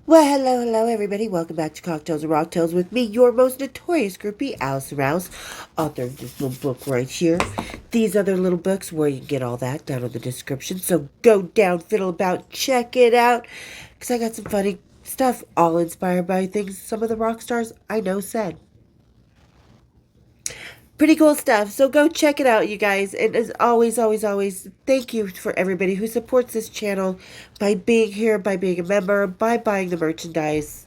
Well, hello, everybody. Welcome back to Cocktails and Rocktails with me, your most notorious groupie, Allison Rouse, author of this little book right here. These other little books, where you can get all that down in the description. So go down, fiddle about, check it out, because I got some funny stuff, all inspired by things some of the rock stars I know said. Pretty cool stuff. So go check it out, you guys. And as always, thank you for everybody who supports this channel by being here, by being a member, by buying the merchandise,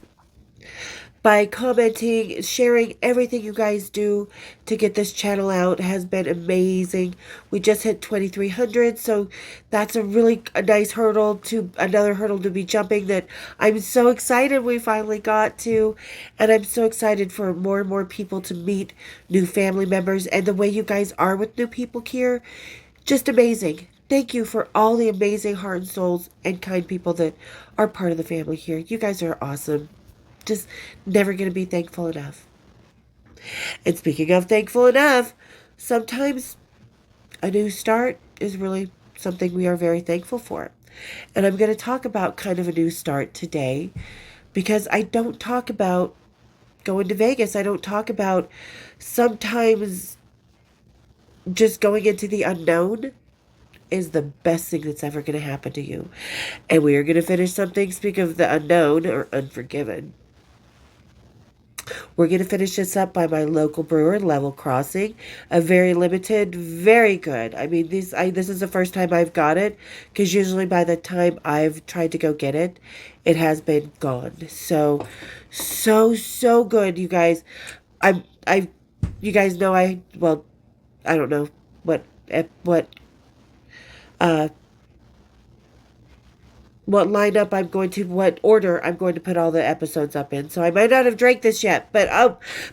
by commenting, sharing everything you guys do to get this channel out has been amazing. We just hit 2,300, so that's a nice hurdle to another hurdle to be jumping that I'm so excited we finally got to, and I'm so excited for more and more people to meet new family members, and the way you guys are with new people here, just amazing. Thank you for all the amazing heart and souls and kind people that are part of the family here. You guys are awesome. Just never going to be thankful enough. And speaking of thankful enough, sometimes a new start is really something we are very thankful for. And I'm going to talk about kind of a new start today because I don't talk about going to Vegas. I don't talk about sometimes just going into the unknown is the best thing that's ever going to happen to you. And we are going to finish something, speaking of the unknown or unforgiven. We're going to finish this up by my local brewer, Level Crossing. A very limited, very good. I mean, this is the first time I've got it, because usually by the time I've tried to go get it, it has been gone. So good, you guys. You guys know I don't know uh, what order I'm going to put all the episodes up in. So I might not have drank this yet, but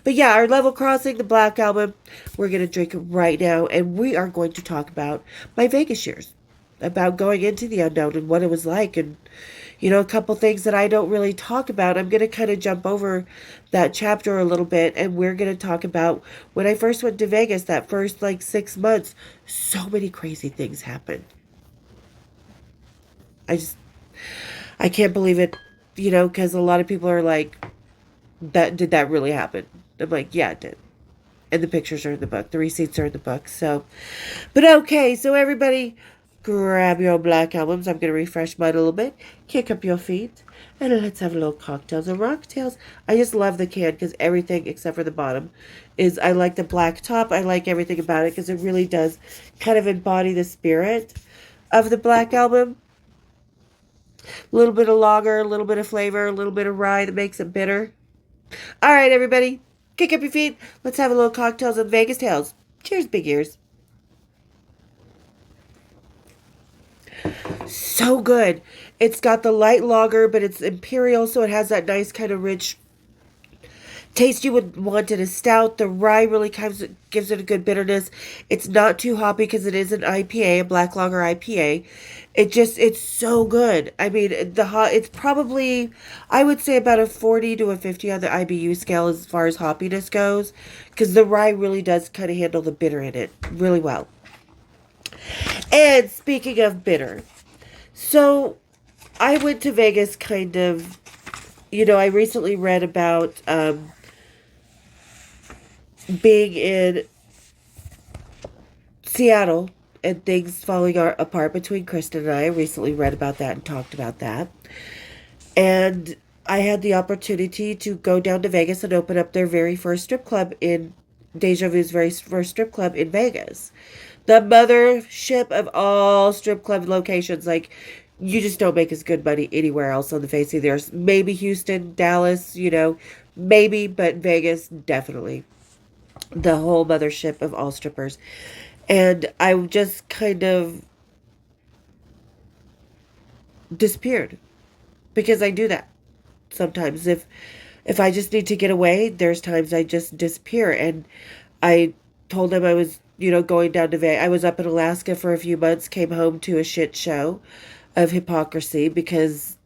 yeah, our Level Crossing, the Black Album, we're gonna drink it right now, and we are going to talk about my Vegas years, about going into the unknown and what it was like, and a couple things that I don't really talk about. I'm gonna kind of jump over that chapter a little bit, and we're gonna talk about when I first went to Vegas. That first 6 months, so many crazy things happened. I just I can't believe it, because a lot of people are like, did that really happen? I'm like, yeah, it did. And the pictures are in the book. The receipts are in the book. So, but okay. So everybody grab your black albums. I'm going to refresh mine a little bit. Kick up your feet. And let's have a little cocktails and rocktails. I just love the can because everything except for the bottom I like the black top. I like everything about it because it really does kind of embody the spirit of the black album. A little bit of lager, a little bit of flavor, a little bit of rye that makes it bitter. All right, everybody, kick up your feet. Let's have a little cocktails and Vegas Tales. Cheers, big ears. So good. It's got the light lager, but it's imperial, so it has that nice kind of rich taste you would want in a stout. The rye really gives it a good bitterness. It's not too hoppy because it is an IPA, a black lager IPA. It's so good. I mean, it's probably, I would say, about a 40 to a 50 on the IBU scale as far as hoppiness goes, because the rye really does kind of handle the bitter in it really well. And speaking of bitter, so I went to Vegas kind of, I recently read about being in Seattle and things falling apart between Kristen and I. Recently read about that and talked about that. And I had the opportunity to go down to Vegas and open up their very first strip club in Deja Vu's very first strip club in Vegas. The mothership of all strip club locations. Like, you just don't make as good money anywhere else on the face of the earth. Maybe Houston, Dallas, maybe, but Vegas, definitely. The whole mothership of all strippers. And I just kind of disappeared because I do that sometimes. If I just need to get away, there's times I just disappear. And I told him I was, going down to Vegas. I was up in Alaska for a few months, came home to a shit show of hypocrisy because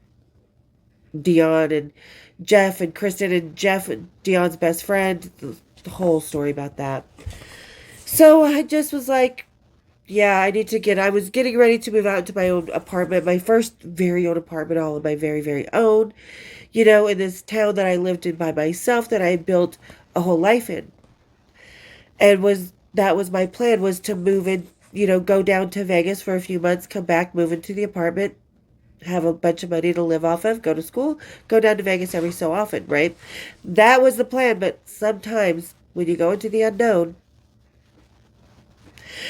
Dion and Jeff and Kristen and Jeff, Dion's best friend, the whole story about that. So I just was like, yeah, I was getting ready to move out to my own apartment, my first very own apartment, all of my very, very own. in this town that I lived in by myself that I built a whole life in. And that was my plan, was to move in, go down to Vegas for a few months, come back, move into the apartment, have a bunch of money to live off of, go to school, go down to Vegas every so often, right? That was the plan, but sometimes when you go into the unknown,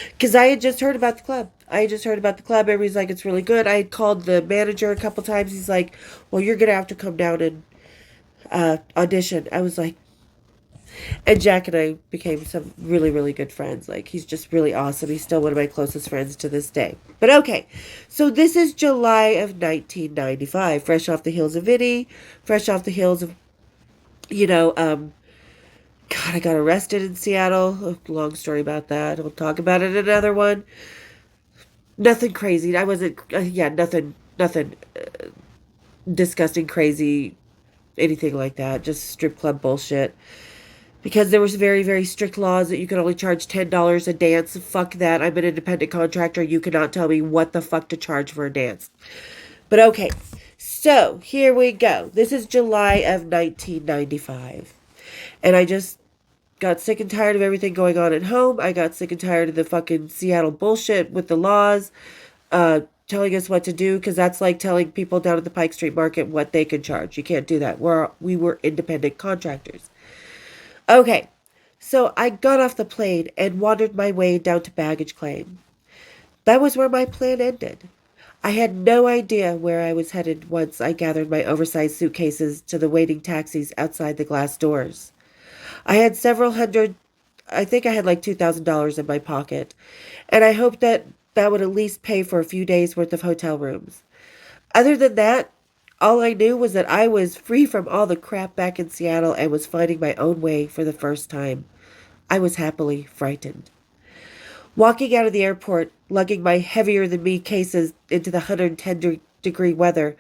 because I had just heard about the club. I had just heard about the club. Everybody's like, it's really good. I had called the manager a couple times. He's like, well, you're going to have to come down and audition. I was like, and Jack and I became some really, really good friends. Like, he's just really awesome. He's still one of my closest friends to this day. But okay, so this is July of 1995, fresh off the heels of Vinny, fresh off the heels of, you know, um, God, I got arrested in Seattle. A long story about that. We'll talk about it in another one. Nothing crazy. I wasn't, yeah, nothing disgusting, crazy, anything like that. Just strip club bullshit. Because there was very, very strict laws that you could only charge $10 a dance. Fuck that. I'm an independent contractor. You cannot tell me what the fuck to charge for a dance. But okay, so here we go. This is July of 1995. And I just got sick and tired of everything going on at home. I got sick and tired of the fucking Seattle bullshit with the laws telling us what to do, because that's like telling people down at the Pike Street Market what they can charge. You can't do that. We were independent contractors. Okay, so I got off the plane and wandered my way down to baggage claim. That was where my plan ended. I had no idea where I was headed once I gathered my oversized suitcases to the waiting taxis outside the glass doors. I had several hundred, I think I had like $2,000 in my pocket, and I hoped that that would at least pay for a few days' worth of hotel rooms. Other than that, all I knew was that I was free from all the crap back in Seattle and was finding my own way for the first time. I was happily frightened. Walking out of the airport, lugging my heavier than me cases into the 110-degree weather,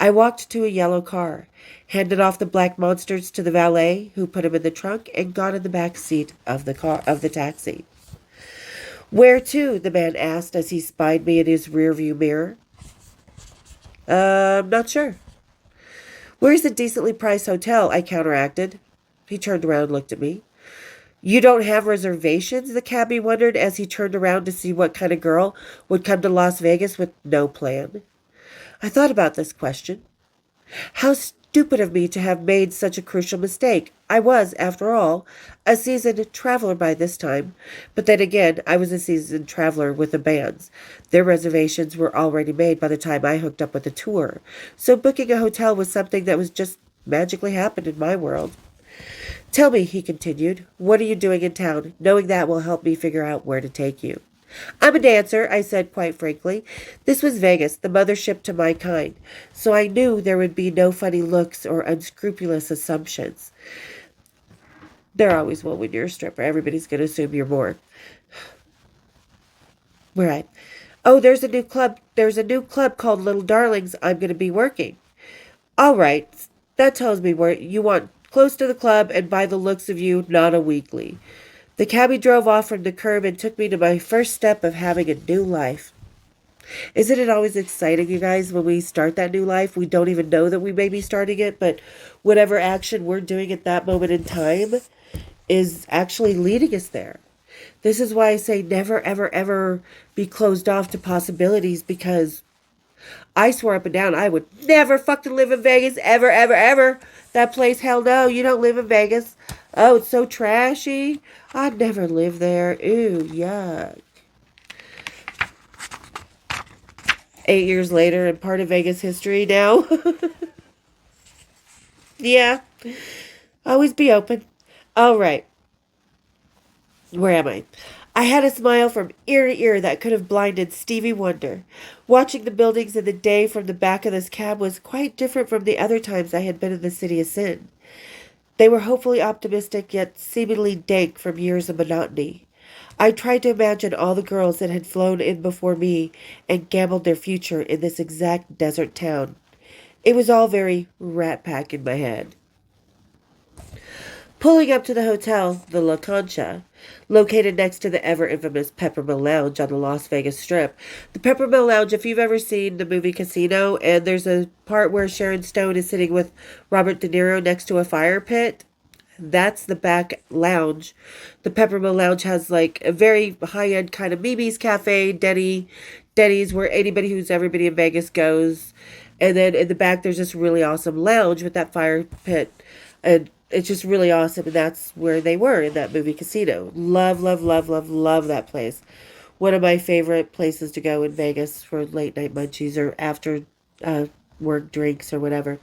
I walked to a yellow car, handed off the black monsters to the valet, who put them in the trunk, and got in the back seat of the taxi. Where to? The man asked as he spied me in his rearview mirror. I'm not sure. Where's the decently priced hotel? I counteracted. He turned around and looked at me. You don't have reservations? The cabbie wondered as he turned around to see what kind of girl would come to Las Vegas with no plan. I thought about this question. How stupid of me to have made such a crucial mistake. I was, after all, a seasoned traveler by this time. But then again, I was a seasoned traveler with the bands. Their reservations were already made by the time I hooked up with the tour. So booking a hotel was something that was just magically happened in my world. Tell me, he continued, what are you doing in town? Knowing that will help me figure out where to take you. I'm a dancer, I said quite frankly. This was Vegas, the mothership to my kind, so I knew there would be no funny looks or unscrupulous assumptions. There always will when you're a stripper. Everybody's going to assume you're more. Right. Oh, there's a new club. There's a new club called Little Darlings. I'm going to be working. All right. That tells me where you want, close to the club, and by the looks of you, not a weekly. The cabbie drove off from the curb and took me to my first step of having a new life. Isn't it always exciting, you guys, when we start that new life? We don't even know that we may be starting it, but whatever action we're doing at that moment in time is actually leading us there. This is why I say never, ever, ever be closed off to possibilities, because I swore up and down I would never fucking live in Vegas, ever, ever, ever. That place, hell no, you don't live in Vegas. Oh, it's so trashy. I'd never live there. Ew, yuck. 8 years later and part of Vegas history now. Yeah. Always be open. All right. Where am I? I had a smile from ear to ear that could have blinded Stevie Wonder. Watching the buildings in the day from the back of this cab was quite different from the other times I had been in the city of sin. They were hopefully optimistic, yet seemingly dank from years of monotony. I tried to imagine all the girls that had flown in before me and gambled their future in this exact desert town. It was all very Rat Pack in my head. Pulling up to the hotel, the La Concha, located next to the ever infamous Peppermill Lounge on the Las Vegas Strip. The Peppermill Lounge, if you've ever seen the movie Casino, and there's a part where Sharon Stone is sitting with Robert De Niro next to a fire pit, that's the back lounge. The Peppermill Lounge has like a very high end kind of Mimi's Cafe, Denny's, where everybody in Vegas goes. And then in the back, there's this really awesome lounge with that fire pit. And it's just really awesome. And that's where they were in that movie Casino. Love, love, love, love, love that place. One of my favorite places to go in Vegas for late night munchies or after work drinks or whatever.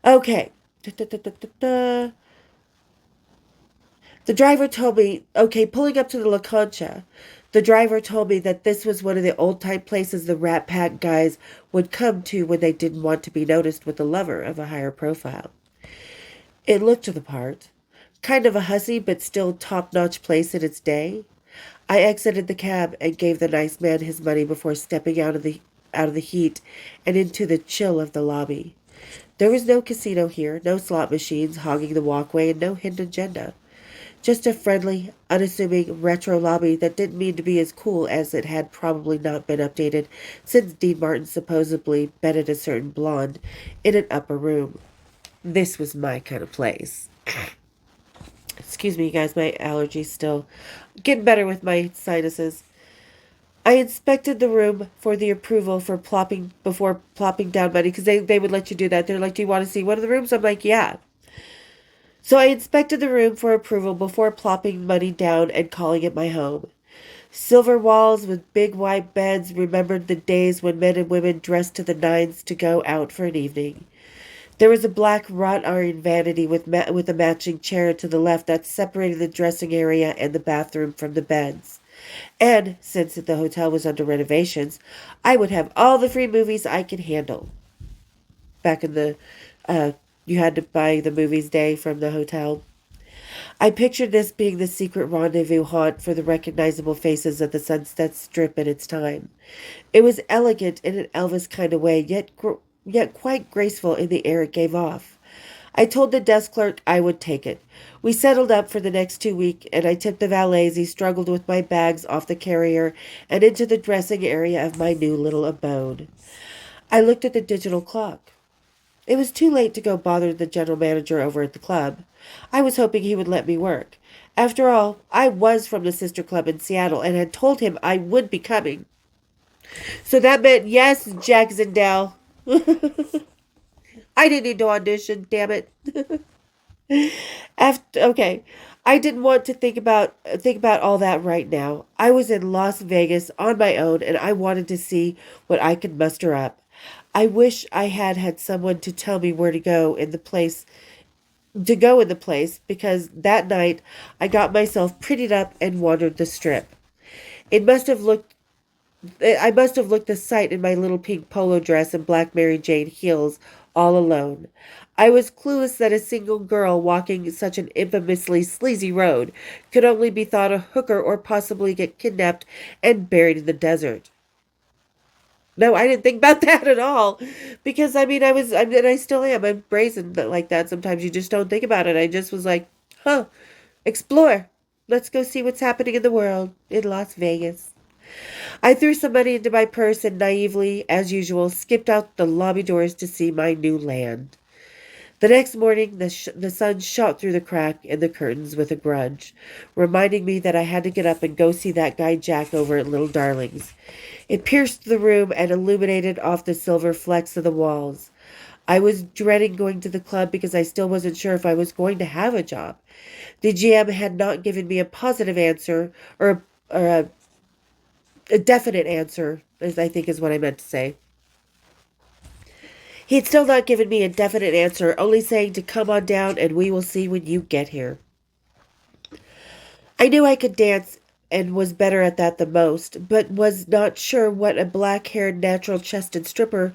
Okay. Da, da, da, da, da, da. The driver told me, okay, pulling up to the La Concha, the driver told me that this was one of the old type places the Rat Pack guys would come to when they didn't want to be noticed with a lover of a higher profile. It looked the part. Kind of a hussy but still top-notch place in its day. I exited the cab and gave the nice man his money before stepping out of the heat and into the chill of the lobby. There was no casino here, no slot machines hogging the walkway, and no hidden agenda. Just a friendly, unassuming retro lobby that didn't mean to be as cool as it had probably not been updated since Dean Martin supposedly bedded a certain blonde in an upper room. This was my kind of place. Excuse me, you guys, my allergies still getting better with my sinuses. I inspected the room for the approval for before plopping down money because they would let you do that. They're like, do you want to see one of the rooms? I'm like, yeah. So I inspected the room for approval before plopping money down and calling it my home. Silver walls with big white beds remembered the days when men and women dressed to the nines to go out for an evening. There was a black wrought iron vanity with a matching chair to the left that separated the dressing area and the bathroom from the beds. And, since the hotel was under renovations, I would have all the free movies I could handle. Back in the you had to buy the movies day from the hotel. I pictured this being the secret rendezvous haunt for the recognizable faces of the Sunset Strip at its time. It was elegant in an Elvis kind of way, yet quite graceful in the air it gave off. I told the desk clerk I would take it. We settled up for the next 2 weeks, and I tipped the valet as he struggled with my bags off the carrier and into the dressing area of my new little abode. I looked at the digital clock. It was too late to go bother the general manager over at the club. I was hoping he would let me work. After all, I was from the sister club in Seattle and had told him I would be coming. So that meant yes, Jack Zindel. I didn't need to audition, damn it. Okay, I didn't want to think about all that right now. I was in Las Vegas on my own, and I wanted to see what I could muster up. I wish I had someone to tell me where to go in the place, because that night I got myself prettied up and wandered the strip. It must have looked I must have looked a sight in my little pink polo dress and black Mary Jane heels all alone. I was clueless that a single girl walking such an infamously sleazy road could only be thought a hooker or possibly get kidnapped and buried in the desert. No, I didn't think about that at all. Because, I mean, and I still am. I'm brazen like that. Sometimes you just don't think about it. I just was like, huh, explore. Let's go see what's happening in the world in Las Vegas. I threw some money into my purse and naively, as usual, skipped out the lobby doors to see my new land. The next morning, the sun shot through the crack in the curtains with a grudge, reminding me that I had to get up and go see that guy Jack over at Little Darling's. It pierced the room and illuminated off the silver flecks of the walls. I was dreading going to the club because I still wasn't sure if I was going to have a job. The GM had not given me a positive answer, or a definite answer, as I think is what I meant to say. He had still not given me a definite answer, only saying to come on down and we will see when you get here. I knew I could dance and was better at that than most, but was not sure what a black-haired, natural-chested stripper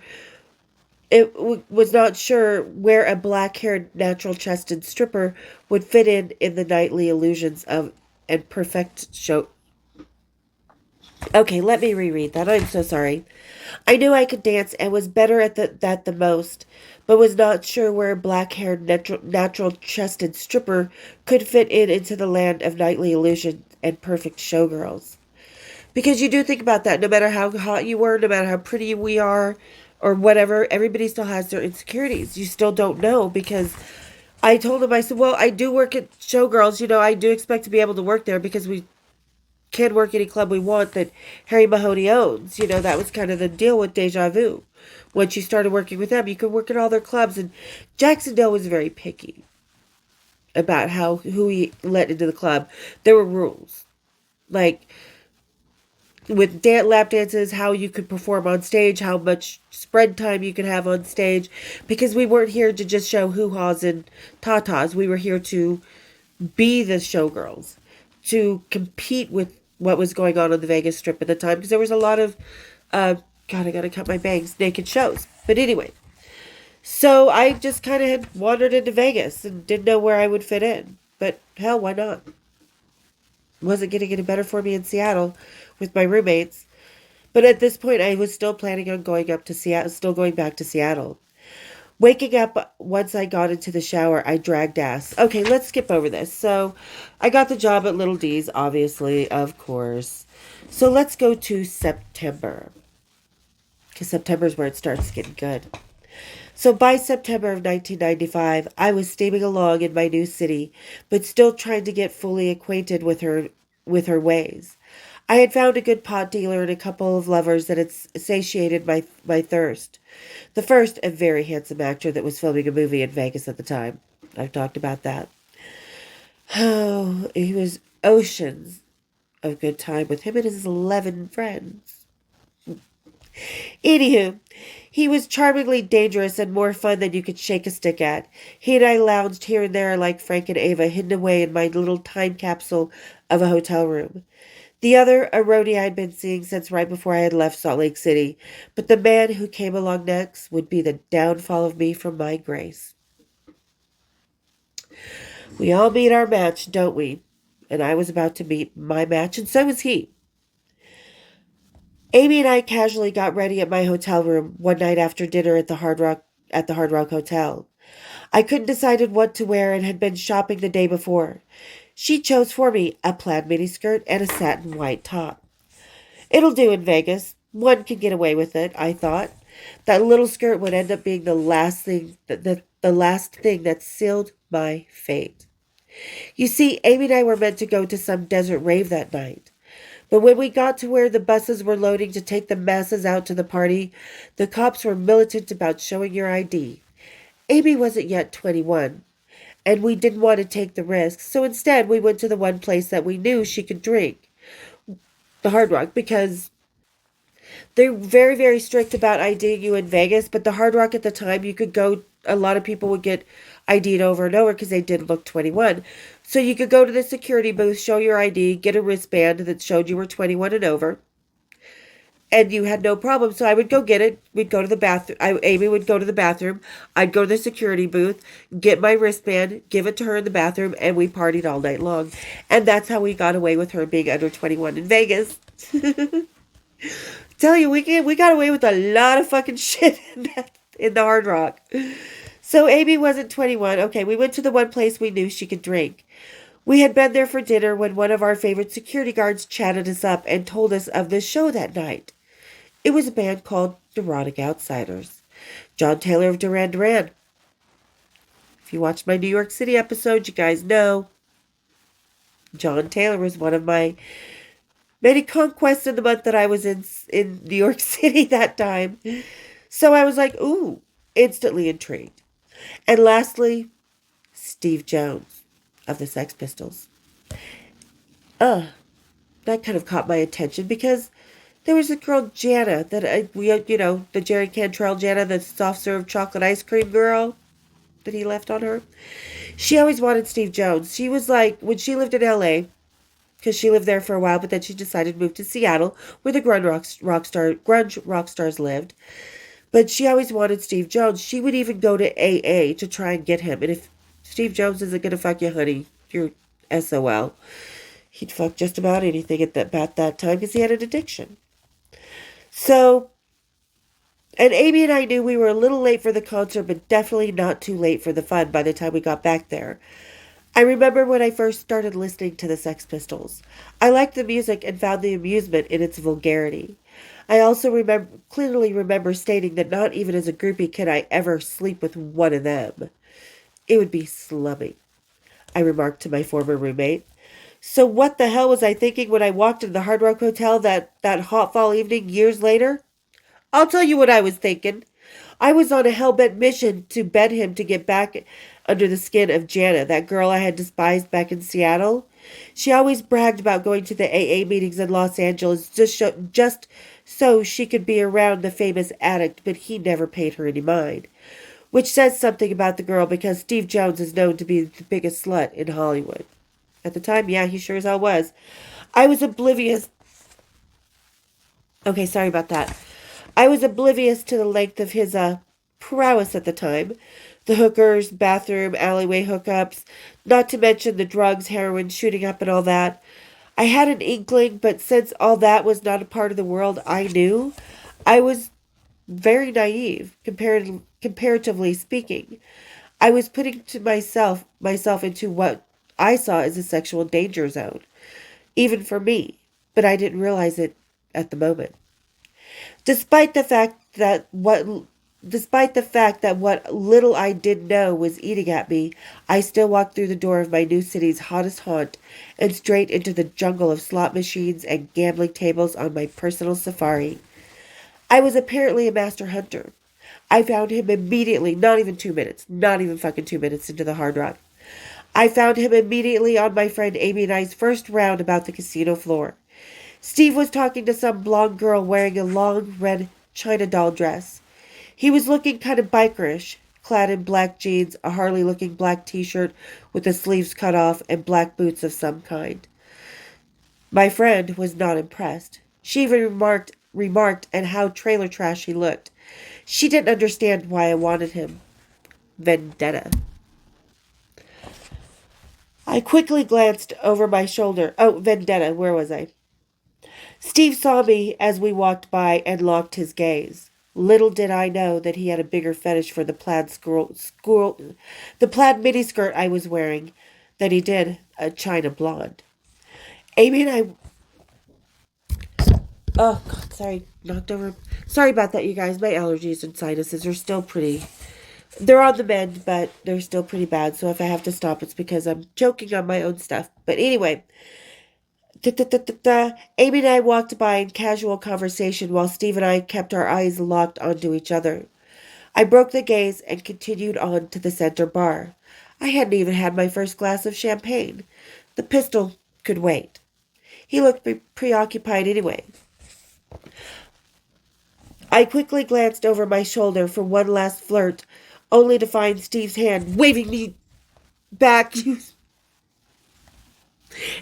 was not sure where a black-haired, natural-chested stripper would fit in the nightly illusions of and perfect show. Okay, let me reread that. I'm so sorry. I knew I could dance and was better at that than most, but was not sure where a black-haired, natural-chested stripper could fit in into the land of nightly illusion and perfect showgirls. Because you do think about that, no matter how hot you were, no matter how pretty we are, or whatever, everybody still has their insecurities. You still don't know because I told him, I said, well, I do work at Showgirls. I do expect to be able to work there because we can work any club we want that Harry Mahoney owns. That was kind of the deal with Deja Vu. Once you started working with them, you could work at all their clubs. And Jacksonville was very picky about who he let into the club. There were rules. Like, with lap dances, how you could perform on stage, how much spread time you could have on stage, because we weren't here to just show hoo-haws and tatas. We were here to be the showgirls, to compete with what was going on the Vegas Strip at the time, because there was a lot of, God, I gotta cut my bangs, naked shows. But anyway, so I just kind of had wandered into Vegas and didn't know where I would fit in. But hell, why not? Wasn't getting any better for me in Seattle with my roommates. But at this point, I was still planning on going up to Seattle, still going back to Seattle. Waking up once I got into the shower, I dragged ass. Okay, let's skip over this. So I got the job at Little D's, obviously, of course. So let's go to September. Because September is where it starts getting good. So by September of 1995, I was steaming along in my new city, but still trying to get fully acquainted with her ways. I had found a good pot dealer and a couple of lovers that had satiated my thirst. The first, a very handsome actor that was filming a movie in Vegas at the time. I've talked about that. Oh, he was oceans of good time with him and his 11 friends. Anywho, he was charmingly dangerous and more fun than you could shake a stick at. He and I lounged here and there like Frank and Ava, hidden away in my little time capsule of a hotel room. The other, a roadie I'd been seeing since right before I had left Salt Lake City, but the man who came along next would be the downfall of me from my grace. We all meet our match, don't we? And I was about to meet my match, and so was he. Amy and I casually got ready at my hotel room one night after dinner at the Hard Rock Hotel. I couldn't decide what to wear and had been shopping the day before. She chose for me a plaid miniskirt and a satin white top. It'll do in Vegas. One can get away with it, I thought. That little skirt would end up being the last thing that sealed my fate. You see, Amy and I were meant to go to some desert rave that night. But when we got to where the buses were loading to take the masses out to the party, the cops were militant about showing your ID. Amy wasn't yet 21, and we didn't want to take the risk, so instead we went to the one place that we knew she could drink, the Hard Rock, because they're very, very strict about IDing you in Vegas, but the Hard Rock at the time, you could go, a lot of people would get ID'd over and over because they didn't look 21. So you could go to the security booth, show your ID, get a wristband that showed you were 21 and over, and you had no problem. So I would go get it. We'd go to the bathroom. Amy would go to the bathroom. I'd go to the security booth, get my wristband, give it to her in the bathroom, and we partied all night long. And that's how we got away with her being under 21 in Vegas. Tell you, we got away with a lot of fucking shit in the Hard Rock. So Amy wasn't 21. Okay, we went to the one place we knew she could drink. We had been there for dinner when one of our favorite security guards chatted us up and told us of this show that night. It was a band called Neurotic Outsiders. John Taylor of Duran Duran. If you watched my New York City episode, you guys know John Taylor was one of my many conquests in the month that I was in New York City that time. So I was like, ooh, instantly intrigued. And lastly, Steve Jones of the Sex Pistols. That kind of caught my attention because there was a girl, Jana, the Jerry Cantrell Jana, the soft serve chocolate ice cream girl that he left on her. She always wanted Steve Jones. She was like, when she lived in LA, because she lived there for a while, but then she decided to move to Seattle, where the grunge rock stars lived. But she always wanted Steve Jones. She would even go to AA to try and get him. And if Steve Jones isn't going to fuck you, honey, you're SOL. He'd fuck just about anything about that time because he had an addiction. So And Amy and I knew we were a little late for the concert, but definitely not too late for the fun by the time we got back there. I remember when I first started listening to the Sex Pistols. I liked the music and found the amusement in its vulgarity. I also clearly remember stating that not even as a groupie could I ever sleep with one of them. It would be slumming, I remarked to my former roommate. So what the hell was I thinking when I walked into the Hard Rock Hotel that hot fall evening years later? I'll tell you what I was thinking. I was on a hell-bent mission to bed him to get back under the skin of Jana, that girl I had despised back in Seattle. She always bragged about going to the AA meetings in Los Angeles just so she could be around the famous addict, but he never paid her any mind. Which says something about the girl because Steve Jones is known to be the biggest slut in Hollywood. At the time, yeah, he sure as hell was. I was oblivious. Okay, sorry about that. I was oblivious to the length of his prowess at the time. The hookers, bathroom, alleyway hookups, not to mention the drugs, heroin, shooting up, and all that. I had an inkling, but since all that was not a part of the world I knew, I was very naive, comparatively speaking. I was putting to myself into what I saw as a sexual danger zone, even for me, but I didn't realize it at the moment. Despite the fact that what Despite the fact that what little I did know was eating at me, I still walked through the door of my new city's hottest haunt and straight into the jungle of slot machines and gambling tables on my personal safari. I was apparently a master hunter. I found him immediately, not even 2 minutes, not even fucking 2 minutes into the Hard Rock. I found him immediately on my friend Amy and I's first round about the casino floor. Steve was talking to some blonde girl wearing a long red China doll dress. He was looking kind of bikerish, clad in black jeans, a Harley looking black t-shirt with the sleeves cut off, and black boots of some kind. My friend was not impressed. She even remarked at how trailer trash he looked. She didn't understand why I wanted him. Vendetta. I quickly glanced over my shoulder. Oh, vendetta, where was I? Steve saw me as we walked by and locked his gaze. Little did I know that he had a bigger fetish for the the plaid miniskirt I was wearing than he did a china blonde. Amy and oh God, sorry, knocked over. Sorry about that, you guys. My allergies and sinuses are still pretty. They're on the mend, but they're still pretty bad. So if I have to stop, it's because I'm choking on my own stuff. But anyway, Amy and I walked by in casual conversation while Steve and I kept our eyes locked onto each other. I broke the gaze and continued on to the center bar. I hadn't even had my first glass of champagne. The pistol could wait. He looked preoccupied anyway. I quickly glanced over my shoulder for one last flirt, only to find Steve's hand waving me back.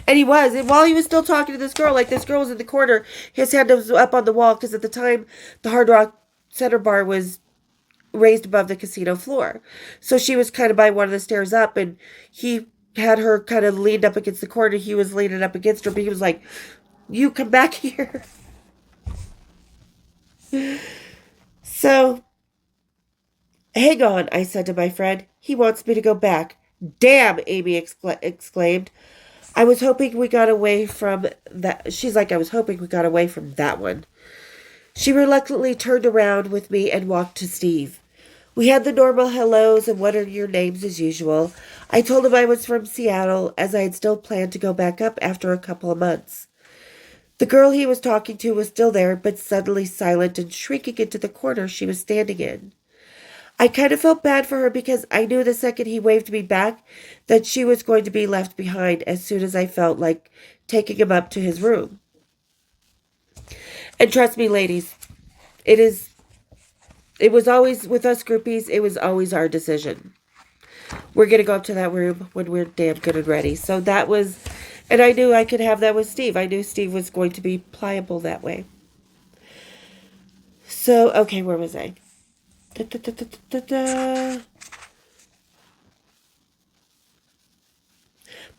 And he was. And while he was still talking to this girl, like this girl was in the corner, his hand was up on the wall because at the time the Hard Rock Center bar was raised above the casino floor. So she was kind of by one of the stairs up, and he had her kind of leaned up against the corner. He was leaning up against her, but he was like, "You come back here." So, hang on, I said to my friend. He wants me to go back. Damn, Amy exclaimed. I was hoping we got away from that. She's like, I was hoping we got away from that one. She reluctantly turned around with me and walked to Steve. We had the normal hellos and what are your names as usual. I told him I was from Seattle, as I had still planned to go back up after a couple of months. The girl he was talking to was still there, but suddenly silent and shrinking into the corner she was standing in. I kind of felt bad for her because I knew the second he waved me back that she was going to be left behind as soon as I felt like taking him up to his room. And trust me, ladies, it is it was always with us groupies, it was always our decision. We're gonna go up to that room when we're damn good and ready. So that was, and I knew I could have that with Steve. I knew Steve was going to be pliable that way. So okay, where was I? Da, da, da, da, da, da.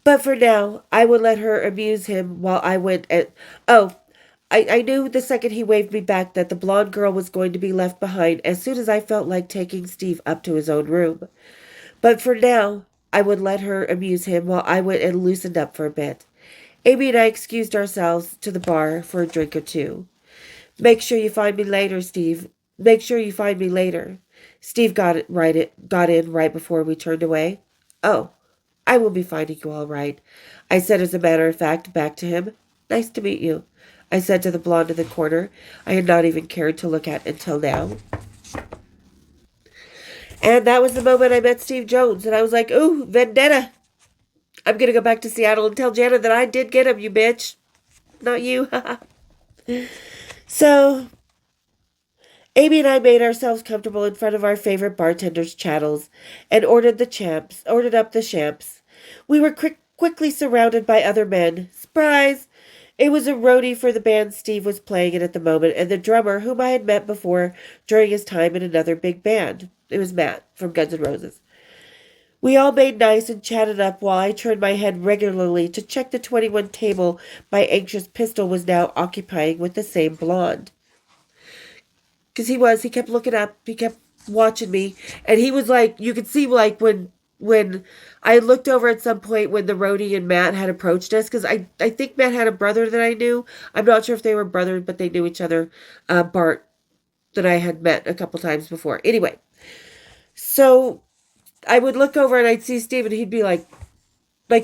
But for now, I would let her amuse him while I went at. Oh, I knew the second he waved me back that the blonde girl was going to be left behind as soon as I felt like taking Steve up to his own room. But for now, I would let her amuse him while I went and loosened up for a bit. Amy and I excused ourselves to the bar for a drink or two. Make sure you find me later, Steve. Make sure you find me later. Steve got in right before we turned away. Oh, I will be finding you all right, I said as a matter of fact back to him. Nice to meet you, I said to the blonde in the corner I had not even cared to look at until now. And that was the moment I met Steve Jones, and I was like, ooh, vendetta. I'm gonna go back to Seattle and tell Jana that I did get him, you bitch. Not you. So, Amy and I made ourselves comfortable in front of our favorite bartender's chattels and ordered up the champs. We were quickly surrounded by other men. Surprise! It was a roadie for the band Steve was playing in at the moment, and the drummer, whom I had met before during his time in another big band. It was Matt from Guns N' Roses. We all made nice and chatted up while I turned my head regularly to check the 21 table my anxious pistol was now occupying with the same blonde. Because he kept looking up, he kept watching me, and he was like, you could see like when I looked over at some point when the roadie and Matt had approached us, because I think Matt had a brother that I knew. I'm not sure if they were brothers, but they knew each other. Bart, that I had met a couple times before. Anyway, so I would look over and I'd see Steve, and he'd be like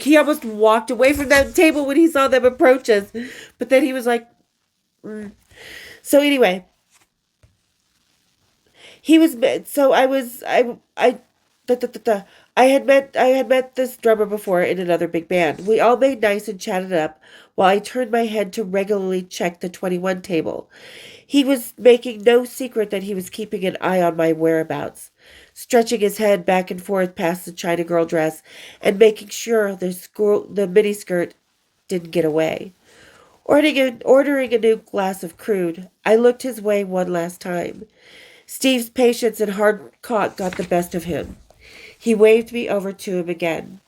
he almost walked away from that table when he saw them approach us. But then he was like, mm. So anyway, he was, so I was, da, da, da, da. I had met this drummer before in another big band. We all made nice and chatted up while I turned my head to regularly check the 21 table. He was making no secret that he was keeping an eye on my whereabouts, stretching his head back and forth past the China girl dress and making sure the miniskirt didn't get away. Ordering a new glass of crude, I looked his way one last time. Steve's patience and hard cock got the best of him. He waved me over to him again.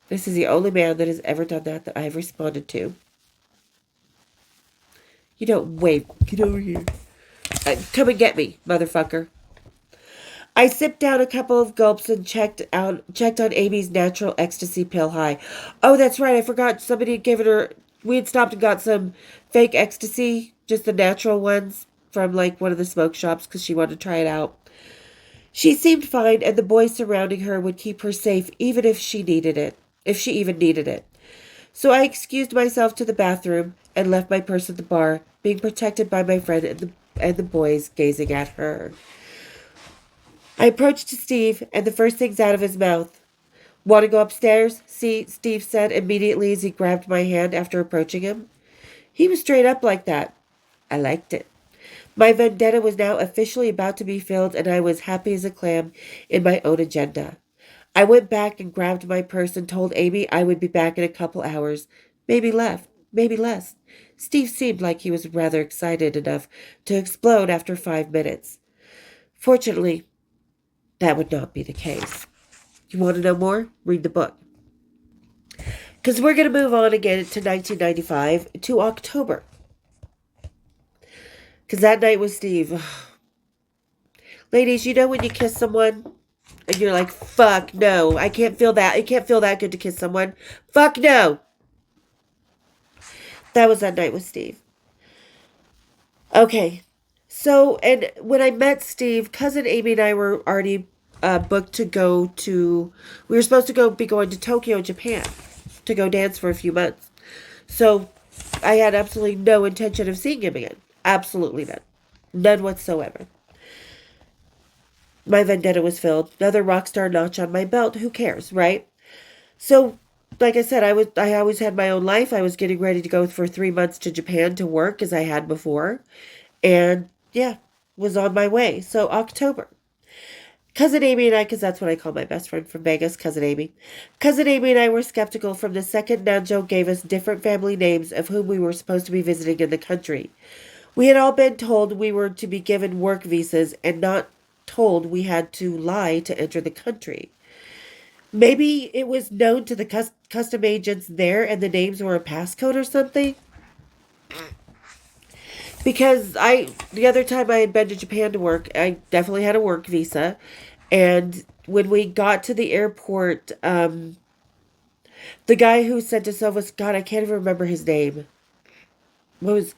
This is the only man that has ever done that I have responded to. You don't wave. Get over here. Come and get me, motherfucker. I sipped down a couple of gulps and checked on Amy's natural ecstasy pill high. Oh, that's right. I forgot. Somebody had given her. We had stopped and got some fake ecstasy, just the natural ones from like one of the smoke shops because she wanted to try it out. She seemed fine, and the boys surrounding her would keep her safe even if she even needed it. So I excused myself to the bathroom and left my purse at the bar, being protected by my friend and the boys gazing at her. I approached Steve, and the first things out of his mouth. Want to go upstairs? See, Steve said immediately as he grabbed my hand after approaching him. He was straight up like that. I liked it. My vendetta was now officially about to be filled, and I was happy as a clam in my own agenda. I went back and grabbed my purse and told Amy I would be back in a couple hours, maybe less. Steve seemed like he was rather excited enough to explode after 5 minutes. Fortunately, that would not be the case. You want to know more? Read the book. Because we're going to move on again to 1995, to October. Because that night with Steve. Ladies, you know when you kiss someone and you're like, fuck no, I can't feel that. It can't feel that good to kiss someone. Fuck no. That was that night with Steve. Okay. So, and when I met Steve, cousin Amy and I were already booked to go to, we were supposed to be going to Tokyo, Japan, to go dance for a few months. So, I had absolutely no intention of seeing him again. Absolutely none. None whatsoever. My vendetta was filled. Another rock star notch on my belt. Who cares, right? So, like I said, I always had my own life. I was getting ready to go for 3 months to Japan to work as I had before. And yeah, was on my way. So October. Cousin Amy and I, because that's what I call my best friend from Vegas, Cousin Amy. Cousin Amy and I were skeptical from the second Nanjo gave us different family names of whom we were supposed to be visiting in the country. We had all been told we were to be given work visas and not told we had to lie to enter the country. Maybe it was known to the custom agents there and the names were a passcode or something? Because the other time I had been to Japan to work, I definitely had a work visa. And when we got to the airport, the guy who sent us over, God, I can't even remember his name. What was,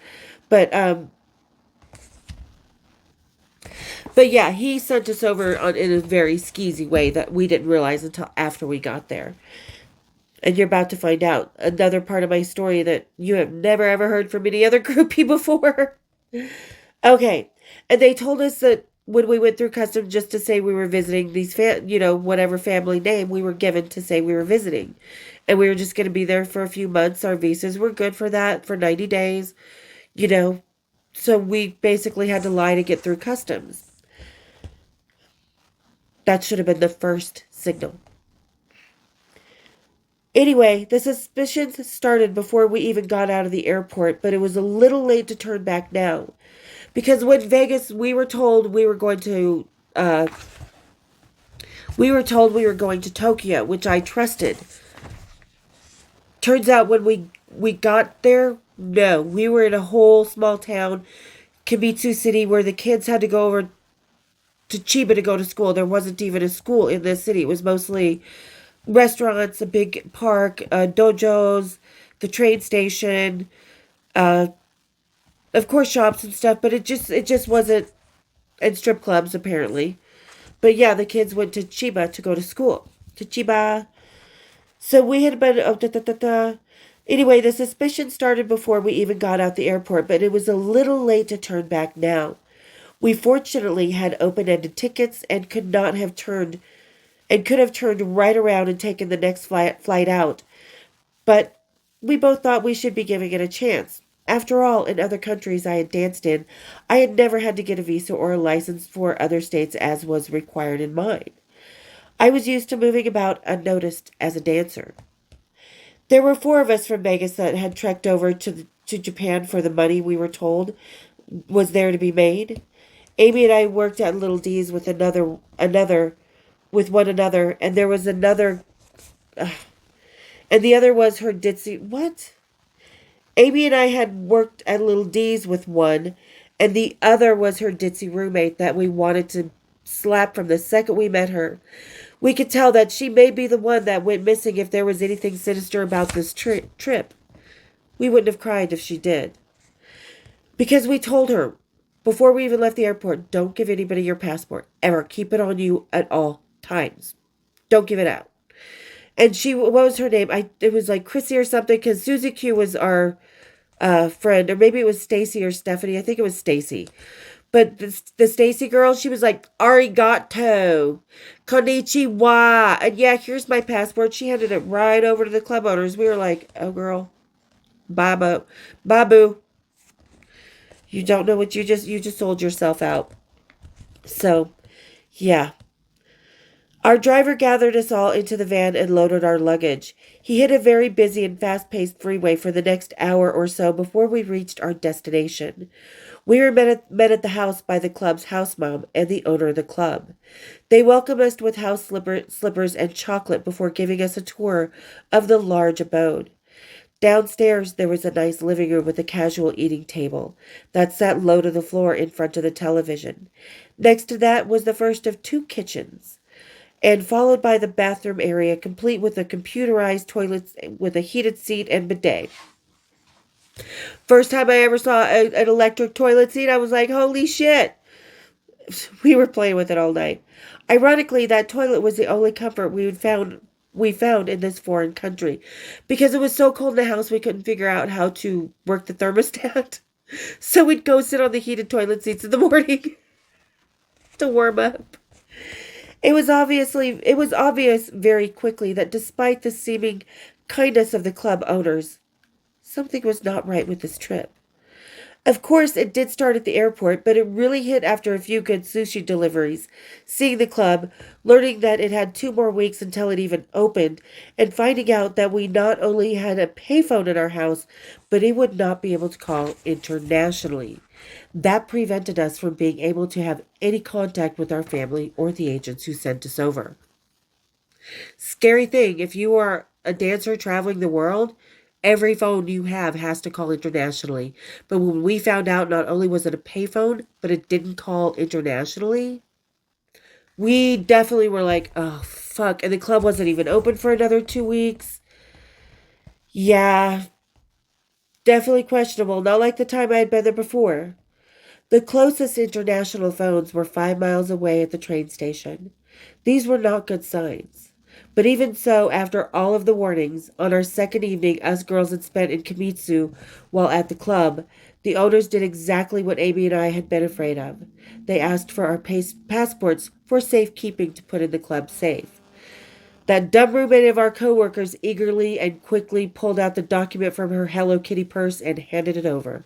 but, but yeah, he sent us over in a very skeezy way that we didn't realize until after we got there. And you're about to find out another part of my story that you have never ever heard from any other groupie before. Okay. And they told us that when we went through customs just to say we were visiting these, whatever family name we were given to say we were visiting. And we were just going to be there for a few months. Our visas were good for that, for 90 days, you know. So we basically had to lie to get through customs. That should have been the first signal. Anyway, the suspicions started before we even got out of the airport, but it was a little late to turn back now. Because when Vegas, we were told we were going to Tokyo, which I trusted. Turns out when we got there, no, we were in a whole small town, Kimitsu City, where the kids had to go over to Chiba to go to school. There wasn't even a school in this city. It was mostly restaurants, a big park, dojos, the train station, uh, of course shops and stuff. But it just wasn't, and strip clubs apparently. But yeah, the kids went to Chiba to go to school. To Chiba. So we had been. Oh, da, da, da, da. Anyway, the suspicion started before we even got out the airport, but it was a little late to turn back now. We fortunately had open-ended tickets and could have turned right around and taken the next flight out. But we both thought we should be giving it a chance. After all, in other countries I had danced in, I had never had to get a visa or a license for other states as was required in mine. I was used to moving about unnoticed as a dancer. There were four of us from Vegas that had trekked over to Japan for the money we were told was there to be made. Amy and I worked at Little D's with with one another, and there was another, and the other was her ditzy. What? Amy and I had worked at Little D's with one, and the other was her ditzy roommate that we wanted to slap from the second we met her. We could tell that she may be the one that went missing if there was anything sinister about this trip. We wouldn't have cried if she did. Because we told her, before we even left the airport, don't give anybody your passport. Ever. Keep it on you at all times. Don't give it out. And what was her name? It was like Chrissy or something, because Susie Q was our friend, or maybe it was Stacy or Stephanie. I think it was Stacy. But the Stacy girl, she was like, arigato, konnichiwa. And yeah, here's my passport. She handed it right over to the club owners. We were like, oh, girl, babu. You don't know what you just sold yourself out. So, yeah. Our driver gathered us all into the van and loaded our luggage. He hit a very busy and fast-paced freeway for the next hour or so before we reached our destination. We were met at the house by the club's house mom and the owner of the club. They welcomed us with house slippers and chocolate before giving us a tour of the large abode. Downstairs, there was a nice living room with a casual eating table that sat low to the floor in front of the television. Next to that was the first of two kitchens, and followed by the bathroom area, complete with a computerized toilet with a heated seat and bidet. First time I ever saw an electric toilet seat, I was like, holy shit. We were playing with it all night. Ironically, that toilet was the only comfort we found in this foreign country. Because it was so cold in the house, we couldn't figure out how to work the thermostat. So we'd go sit on the heated toilet seats in the morning to warm up. It was obvious very quickly that despite the seeming kindness of the club owners, something was not right with this trip. Of course, it did start at the airport, but it really hit after a few good sushi deliveries. Seeing the club, learning that it had 2 more weeks until it even opened, and finding out that we not only had a payphone in our house, but it would not be able to call internationally. That prevented us from being able to have any contact with our family or the agents who sent us over. Scary thing, if you are a dancer traveling the world, Every phone you have has to call internationally. But when we found out not only was it a payphone, but it didn't call internationally, we definitely were like, oh, fuck. And the club wasn't even open for another 2 weeks. Yeah, definitely questionable. Not like the time I had been there before. The closest international phones were 5 miles away at the train station. These were not good signs. But even so, after all of the warnings, on our second evening, us girls had spent in Kimitsu while at the club, the owners did exactly what Amy and I had been afraid of. They asked for our passports for safekeeping to put in the club safe. That dumb roommate of our coworkers eagerly and quickly pulled out the document from her Hello Kitty purse and handed it over.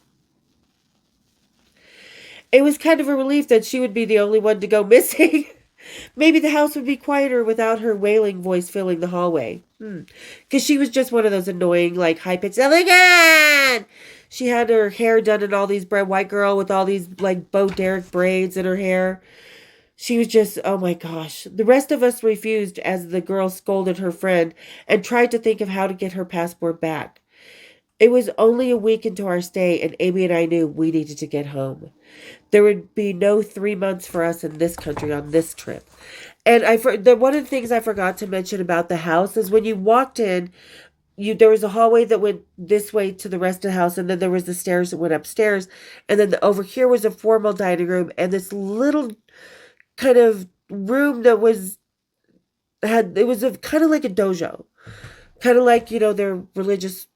It was kind of a relief that she would be the only one to go missing. Maybe the house would be quieter without her wailing voice filling the hallway. Because she was just one of those annoying, like, high-pitched, Ellington! She had her hair done in all these white girl with all these, like, Bo Derek braids in her hair. She was just, oh my gosh. The rest of us refused as the girl scolded her friend and tried to think of how to get her passport back. It was only a week into our stay, and Amy and I knew we needed to get home. There would be no 3 months for us in this country on this trip. And one of the things I forgot to mention about the house is when you walked in, there was a hallway that went this way to the rest of the house, and then there was the stairs that went upstairs, and then over here was a formal dining room, and this little kind of room that it was kind of like a dojo, kind of like their religious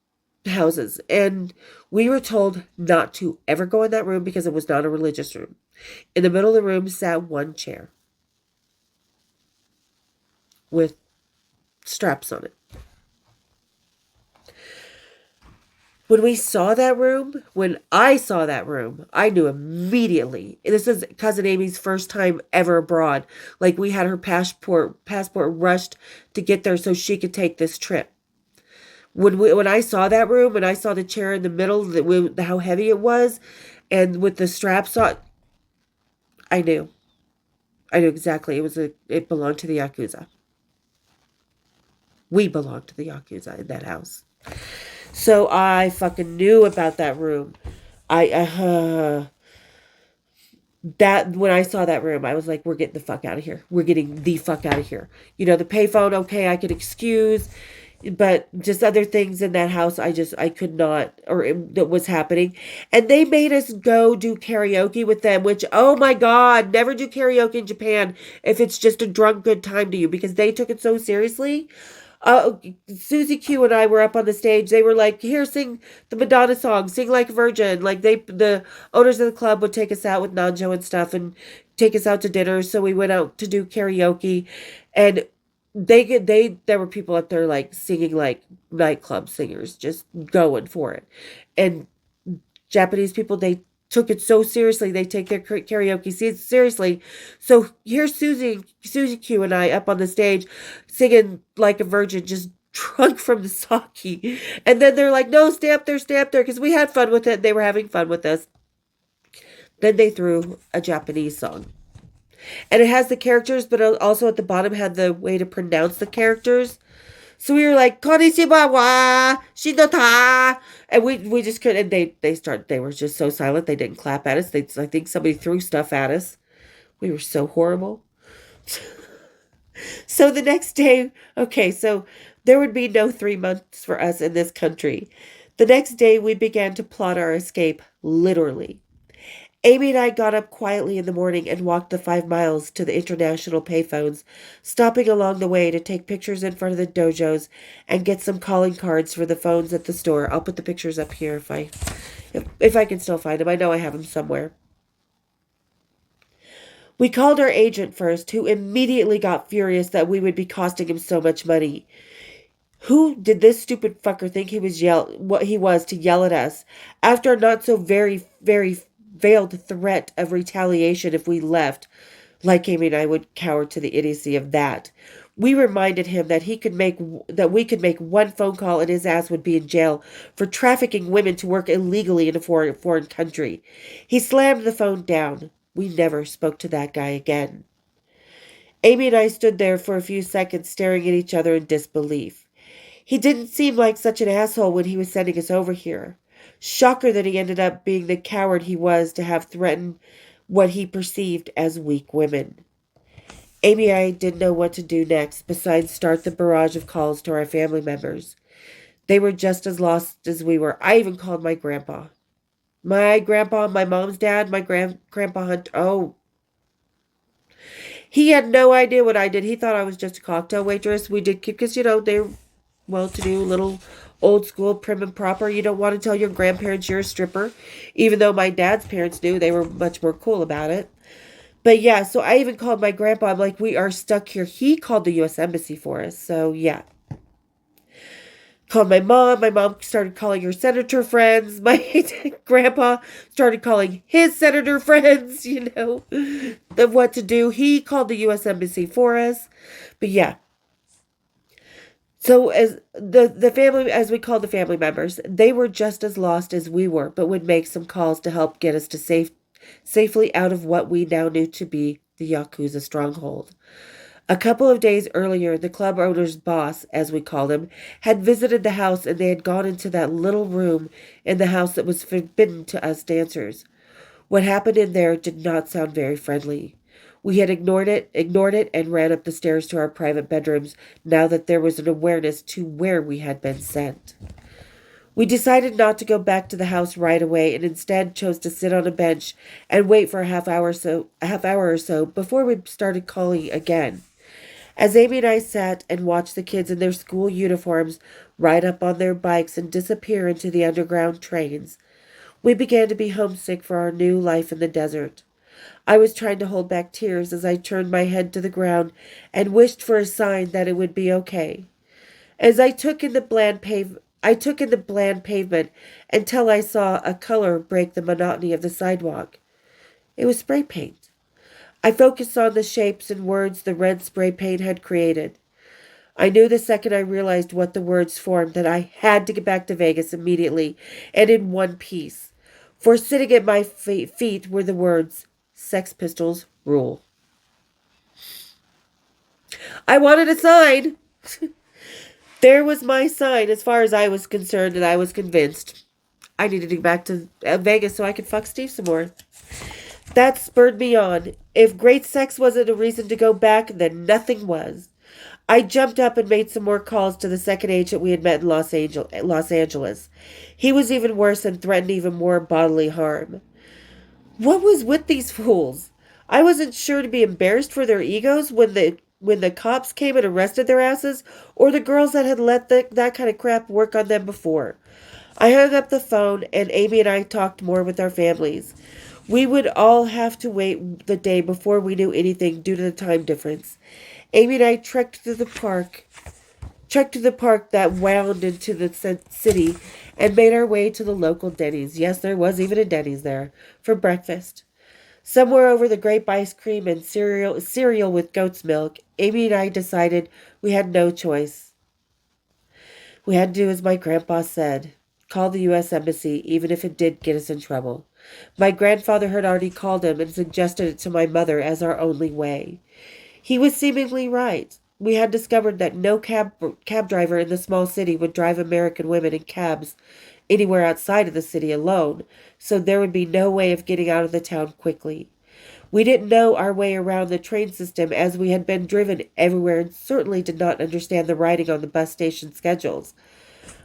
houses, and we were told not to ever go in that room because it was not a religious room. In the middle of the room sat one chair with straps on it. When I saw that room, I knew immediately. This is cousin Amy's first time ever abroad. Like, we had her passport rushed to get there so she could take this trip. When I saw that room and I saw the chair in the middle, how heavy it was, and with the straps on, I knew. I knew exactly. It belonged to the Yakuza. We belonged to the Yakuza in that house. So I fucking knew about that room. That when I saw that room, I was like, we're getting the fuck out of here. We're getting the fuck out of here. The payphone, okay, I could excuse, but just other things in that house, I could not, that was happening. And they made us go do karaoke with them, which, oh my God, never do karaoke in Japan if it's just a drunk good time to you, because they took it so seriously. Susie Q and I were up on the stage. They were like, here, sing the Madonna song, sing like a virgin. Like, the owners of the club would take us out with Nanjo and stuff and take us out to dinner. So we went out to do karaoke, and there were people up there like singing like nightclub singers, just going for it. And Japanese people, they took it so seriously. They take their karaoke seriously. So here's Susie Q and I up on the stage singing like a virgin, just drunk from the sake. And then they're like, no, stay up there, because we had fun with it. They were having fun with us. Then they threw a Japanese song. And it has the characters, but also at the bottom had the way to pronounce the characters. So we were like, Konnichiwa wa shindota. And we just couldn't. They were just so silent. They didn't clap at us. I think somebody threw stuff at us. We were so horrible. So the next day, okay, so there would be no 3 months for us in this country. The next day, we began to plot our escape, literally. Amy and I got up quietly in the morning and walked the 5 miles to the international payphones, stopping along the way to take pictures in front of the dojos and get some calling cards for the phones at the store. I'll put the pictures up here if I can still find them. I know I have them somewhere. We called our agent first, who immediately got furious that we would be costing him so much money. Who did this stupid fucker think what he was to yell at us after a not so very, very veiled threat of retaliation if we left? Like Amy and I would cower to the idiocy of that. We reminded him that we could make one phone call and his ass would be in jail for trafficking women to work illegally in a foreign country. He slammed the phone down. We never spoke to that guy again. Amy and I stood there for a few seconds staring at each other in disbelief. He didn't seem like such an asshole when he was sending us over here. Shocker that he ended up being the coward he was to have threatened what he perceived as weak women. Amy and I didn't know what to do next besides start the barrage of calls to our family members. They were just as lost as we were. I even called my grandpa. My grandpa, my mom's dad, my grandpa Hunt. Oh, he had no idea what I did. He thought I was just a cocktail waitress. We did, because, they're well-to-do, little old school, prim and proper. You don't want to tell your grandparents you're a stripper, even though my dad's parents knew. They were much more cool about it. But yeah, so I even called my grandpa. I'm like, we are stuck here. He called the U.S. Embassy for us. So yeah. Called my mom. My mom started calling her senator friends. My grandpa started calling his senator friends, of what to do. He called the U.S. Embassy for us. But yeah. So as the family, as we called the family members, they were just as lost as we were, but would make some calls to help get us to safely out of what we now knew to be the Yakuza stronghold. A couple of days earlier, the club owner's boss, as we called him, had visited the house, and they had gone into that little room in the house that was forbidden to us dancers. What happened in there did not sound very friendly. We had ignored it, and ran up the stairs to our private bedrooms now that there was an awareness to where we had been sent. We decided not to go back to the house right away, and instead chose to sit on a bench and wait for a half hour or so before we started calling again. As Amy and I sat and watched the kids in their school uniforms ride up on their bikes and disappear into the underground trains, we began to be homesick for our new life in the desert. I was trying to hold back tears as I turned my head to the ground and wished for a sign that it would be okay. As I took in the bland pavement until I saw a color break the monotony of the sidewalk. It was spray paint. I focused on the shapes and words the red spray paint had created. I knew the second I realized what the words formed that I had to get back to Vegas immediately and in one piece. For sitting at my feet were the words, Sex Pistols rule. I wanted a sign. There was my sign as far as I was concerned, and I was convinced I needed to get back to Vegas so I could fuck Steve some more. That spurred me on. If great sex wasn't a reason to go back, then nothing was. I jumped up and made some more calls to the second agent we had met in Los Angeles. He was even worse and threatened even more bodily harm. What was with these fools? I wasn't sure to be embarrassed for their egos when the cops came and arrested their asses, or the girls that had let that kind of crap work on them before. I hung up the phone, and Amy and I talked more with our families. We would all have to wait the day before we knew anything due to the time difference. Amy and I trekked to the park that wound into the city, and made our way to the local Denny's. Yes, there was even a Denny's there for breakfast. Somewhere over the grape ice cream and cereal with goat's milk, Amy and I decided we had no choice. We had to do as my grandpa said, call the U.S. Embassy, even if it did get us in trouble. My grandfather had already called him and suggested it to my mother as our only way. He was seemingly right. We had discovered that no cab driver in the small city would drive American women in cabs anywhere outside of the city alone, so there would be no way of getting out of the town quickly. We didn't know our way around the train system as we had been driven everywhere and certainly did not understand the writing on the bus station schedules.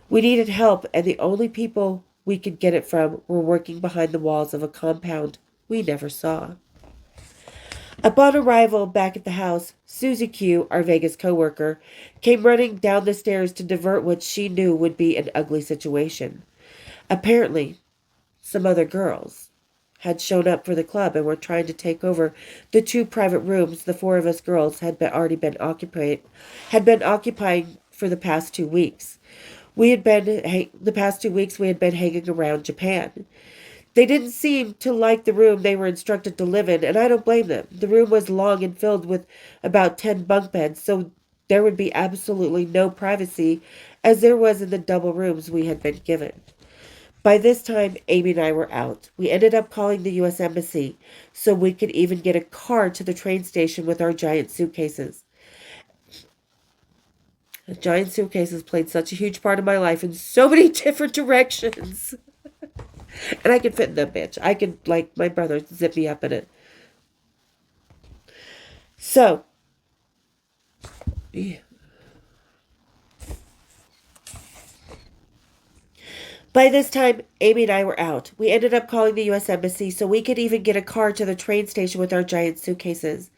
We needed help, and the only people we could get it from were working behind the walls of a compound we never saw. Upon arrival back at the house, Susie Q, our Vegas coworker, came running down the stairs to divert what she knew would be an ugly situation. Apparently, some other girls had shown up for the club and were trying to take over the two private rooms the four of us girls had been occupying for the past 2 weeks. The past 2 weeks we had been hanging around Japan. They didn't seem to like the room they were instructed to live in, and I don't blame them. The room was long and filled with about 10 bunk beds, so there would be absolutely no privacy, as there was in the double rooms we had been given. By this time, Amy and I were out. We ended up calling the U.S. Embassy so we could even get a car to the train station with our giant suitcases. Giant suitcases played such a huge part of my life in so many different directions. And I could fit in that bitch. I could, like my brother, zip me up in it. So, yeah. By this time, Amy and I were out. We ended up calling the U.S. Embassy so we could even get a car to the train station with our giant suitcases.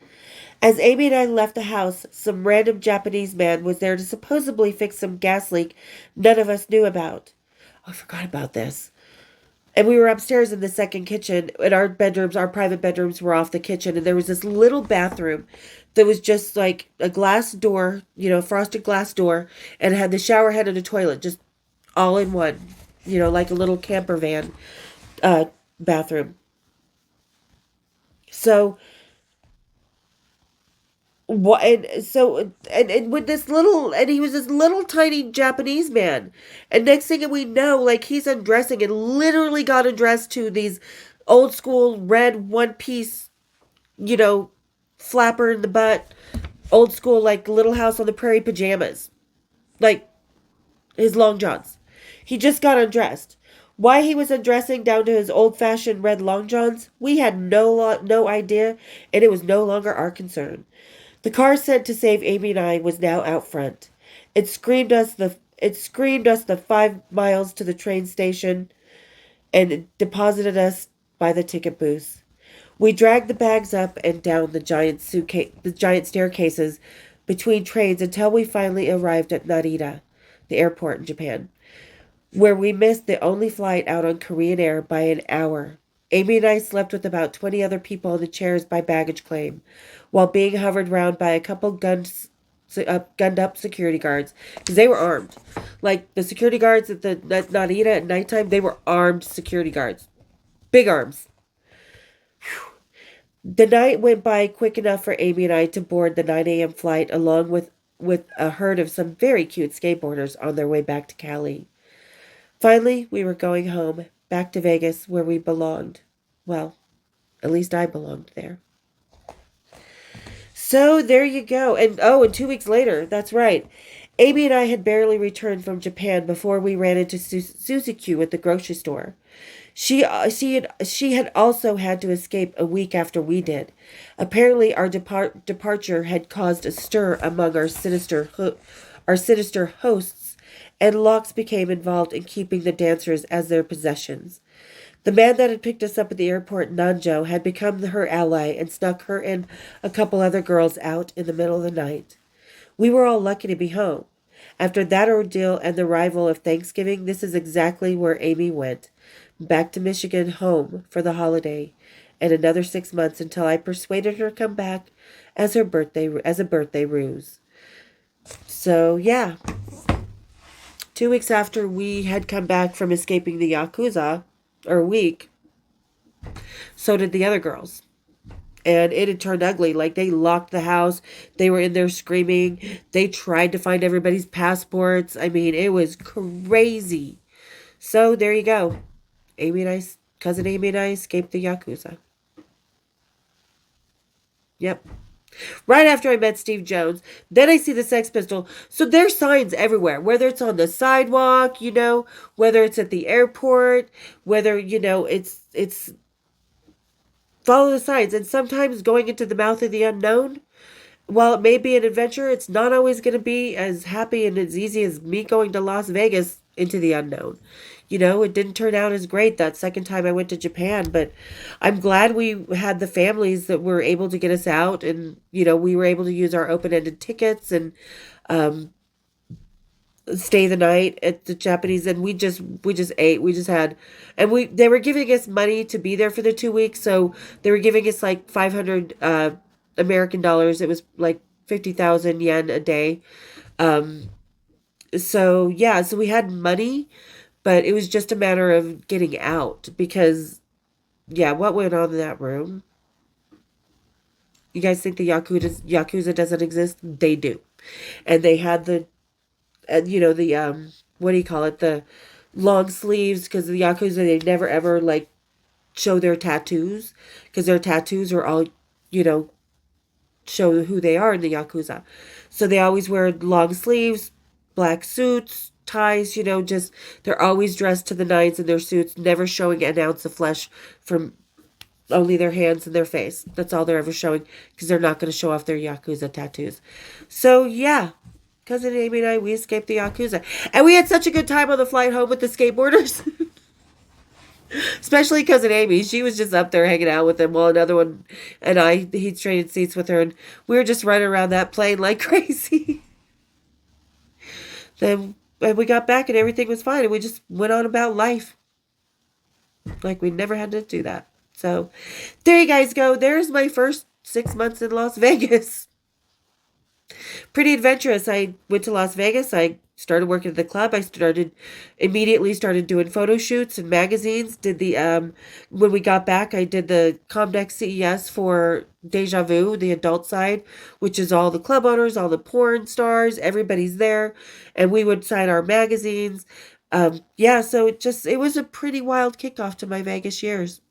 As Amy and I left the house, some random Japanese man was there to supposedly fix some gas leak none of us knew about. Oh, I forgot about this. And we were upstairs in the second kitchen, and our private bedrooms were off the kitchen, and there was this little bathroom that was just like a glass door, frosted glass door, and it had the shower head and a toilet, just all in one, like a little camper van uh, bathroom. So what? And with this little, and he was this little tiny Japanese man, and next thing we know, like he's undressing and literally got undressed to these old school red one piece, you know, flapper in the butt, old school like Little House on the Prairie pajamas, like his long johns. He just got undressed. Why he was undressing down to his old-fashioned red long johns, we had no idea, and it was no longer our concern. The car sent to save Amy and I was now out front. It screamed us the 5 miles to the train station and it deposited us by the ticket booth. We dragged the bags up and down the giant staircases between trains until we finally arrived at Narita, the airport in Japan, where we missed the only flight out on Korean Air by an hour. Amy and I slept with about 20 other people in the chairs by baggage claim, while being hovered round by a couple gunned up security guards, because they were armed. Like the security guards at the Narita at nighttime, they were armed security guards. Big arms. The night went by quick enough for Amy and I to board the 9 a.m. flight along with a herd of some very cute skateboarders on their way back to Cali. Finally, we were going home, back to Vegas, where we belonged. Well, at least I belonged there. So there you go. And 2 weeks later, that's right. Amy and I had barely returned from Japan before we ran into Suzuki at the grocery store. She had also had to escape a week after we did. Apparently, our departure had caused a stir among our sinister hosts, and locks became involved in keeping the dancers as their possessions. The man that had picked us up at the airport in Nanjo had become her ally and snuck her and a couple other girls out in the middle of the night. We were all lucky to be home. After that ordeal and the arrival of Thanksgiving, this is exactly where Amy went. Back to Michigan, home for the holiday, and another 6 months until I persuaded her to come back as a birthday ruse. So yeah, 2 weeks after we had come back from escaping the Yakuza, or a week, so did the other girls. And it had turned ugly. Like, they locked the house. They were in there screaming. They tried to find everybody's passports. I mean, it was crazy. So, there you go. Cousin Amy and I escaped the Yakuza. Yep. Right after I met Steve Jones, then I see the Sex Pistol. So there's signs everywhere, whether it's on the sidewalk, whether it's at the airport, whether, it's follow the signs. And sometimes going into the mouth of the unknown, while it may be an adventure, it's not always going to be as happy and as easy as me going to Las Vegas into the unknown. It didn't turn out as great that second time I went to Japan, but I'm glad we had the families that were able to get us out, and, we were able to use our open-ended tickets and stay the night at the Japanese, and we just ate. We just had, and they were giving us money to be there for the 2 weeks, so they were giving us like 500 American dollars. It was like 50,000 yen a day. So yeah, so we had money, but it was just a matter of getting out because, yeah, what went on in that room? You guys think the Yakuza doesn't exist? They do. And they had the, what do you call it? The long sleeves, because the Yakuza, they never ever, like, show their tattoos, because their tattoos are all, show who they are in the Yakuza. So they always wear long sleeves, black suits, ties, just they're always dressed to the nines in their suits, never showing an ounce of flesh from only their hands and their face. That's all they're ever showing because they're not going to show off their Yakuza tattoos. So, yeah, Cousin Amy and I, we escaped the Yakuza. And we had such a good time on the flight home with the skateboarders. Especially Cousin Amy. She was just up there hanging out with them while another one and he traded seats with her. And we were just running around that plane like crazy. Then and we got back and everything was fine. And we just went on about life. Like we never had to do that. So there you guys go. There's my first 6 months in Las Vegas. Pretty adventurous. I went to Las Vegas. I started working at the club. I immediately started doing photo shoots and magazines. Did the when we got back, I did the Comdex CES for Deja Vu, the adult side, which is all the club owners, all the porn stars, everybody's there, and we would sign our magazines. Yeah, so it was a pretty wild kickoff to my Vegas years.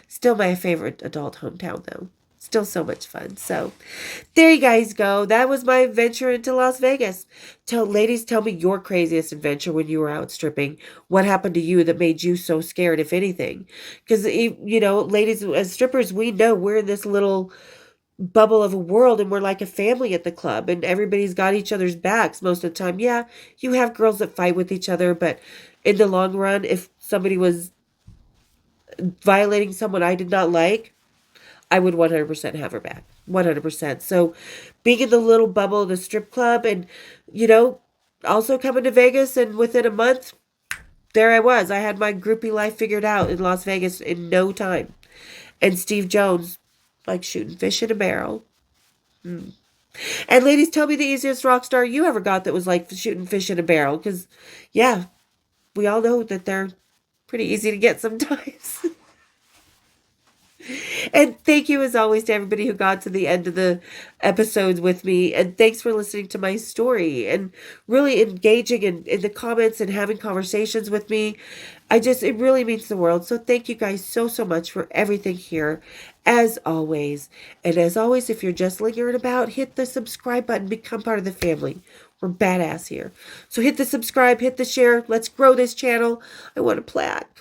Still my favorite adult hometown, though. Still so much fun. So there you guys go. That was my adventure into Las Vegas. Ladies, tell me your craziest adventure when you were out stripping. What happened to you that made you so scared, if anything? Because, ladies, as strippers, we know we're in this little bubble of a world and we're like a family at the club and everybody's got each other's backs most of the time. Yeah, you have girls that fight with each other, but in the long run, if somebody was violating someone I did not like, I would 100% have her back. 100%. So being in the little bubble of the strip club and, also coming to Vegas, and within a month, there I was. I had my groupie life figured out in Las Vegas in no time. And Steve Jones, like shooting fish in a barrel. And ladies, tell me the easiest rock star you ever got that was like shooting fish in a barrel. Because, yeah, we all know that they're pretty easy to get sometimes. And thank you, as always, to everybody who got to the end of the episodes with me. And thanks for listening to my story and really engaging in the comments and having conversations with me. It really means the world. So thank you guys so, so much for everything here, as always. And as always, if you're just lingering about, hit the subscribe button, become part of the family. We're badass here. So hit the subscribe, hit the share. Let's grow this channel. I want a plaque.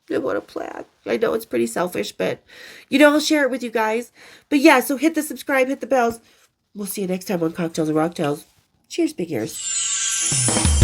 I want a plaque. I know it's pretty selfish, but I'll share it with you guys. But yeah, so hit the subscribe, hit the bells. We'll see you next time on Cocktails and Rocktails. Cheers, big ears.